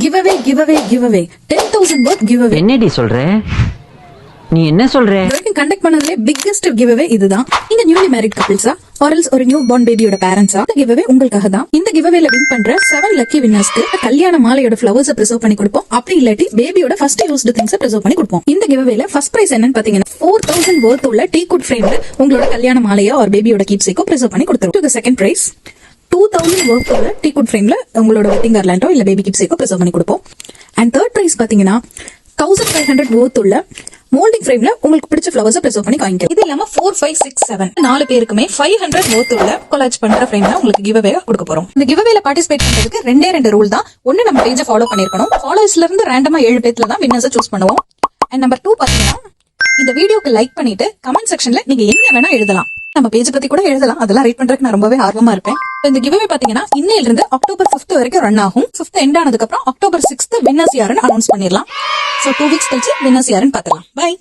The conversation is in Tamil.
giveaway 10,000 worth giveaway. என்னடி சொல்ற? நீ என்ன சொல்ற? இதுவரைக்கும் கண்டக்ட் பண்ணதுல பிக்கெஸ்ட் giveaway இதுதான். நீங்க நியூலி மேரிட் கப்பிள்ஸா ஆர்எல்ஸ் ஒரு நியூ பார்ன் பேபியோட பேரண்ட்ஸா, இந்த giveaway உங்களுக்காக தான். இந்த giveawayல வின் பண்ற 7 லக்கி வின்னர்ஸ்க்கு கல்யாண மாலையோட ஃப்ளவர்ஸ் ப்ரிசர்வ் பண்ணி கொடுப்போம். அப்படி இல்லாட்டி பேபியோட ஃபர்ஸ்ட் யூஸ்டு திங்ஸ் ப்ரிசர்வ் பண்ணி கொடுப்போம். இந்த giveawayல ஃபர்ஸ்ட் பிரைஸ் என்னன்னு பாத்தீங்கன்னா 4,000 worth உள்ள டீ குட் ஃப்ரேம்ல உங்களோட கல்யாண மாலையோ ஆர் பேபியோட கீப்ஸேக்கோ ப்ரிசர்வ் பண்ணி கொடுத்துருவோம். செகண்ட் பிரைஸ் 2,000 worth உள்ள டீ குட் ஃப்ரேம்ல உங்களோட வெட்டிங் கார்லாண்டோ இல்ல பேபி கிப்ஸேக்கோ ப்ரிசர்வ் பண்ணி கொடுப்போம். அண்ட் தேர்ட் பிரைஸ் பாத்தீங்கன்னா 1,500 worth உள்ள மோல்டிங் ஃப்ரேம்ல உங்களுக்கு பிடிச்ச ஃப்ளவர்ஸ் ப்ரிசர்வ் பண்ணி காமிக்கும். இது இல்லாம 4, 5, 6, 7 4 பேருக்குமே 500 worth உள்ள கொலாஜ் பண்ற ஃப்ரேம் தான் உங்களுக்கு கிவ் அவே கொடுக்க போறோம். இந்த கிவ் அவேல பார்ட்டிசிபேட் பண்றதுக்கு ரெண்டே ரூல் தான். ஒன்னு நம்ம பேஜை ஃபாலோ பண்ணிருக்கணும். ஃபாலோவர்ஸ்ல இருந்து ரேண்டமா 7 பேர்ல தான் வின்னர்ஸை சூஸ் பண்ணுவோம். அண்ட் நம்பர் 2 பாத்தீங்கன்னா இந்த வீடியோக்கு லைக் பண்ணிட்டு கமெண்ட் செக்ஷன்ல நீங்க என்ன வேணா எழுதலாம். நம்ம பேஜ் பத்தி கூட எழுதலாம். அதெல்லாம் ரீட் பண்றதுக்கு நான் ரொம்பவே ஆர்வமா இருப்பேன். இந்த கிவ்அவே பாத்தீங்கன்னா இன்னையில இருந்து அக்டோபர் 5th வரைக்கும் ரன் ஆகும். 5th எண்ட் ஆனதுக்கு அப்புறம் அக்டோபர் 6th வின்னர்ஸ் யாருன்னு அனௌன்ஸ் பண்ணிடலாம். சோ 2 வீக்ஸ் கழிச்சு வின்னர்ஸ் யாருன்னு பாத்துக்கலாம். பை.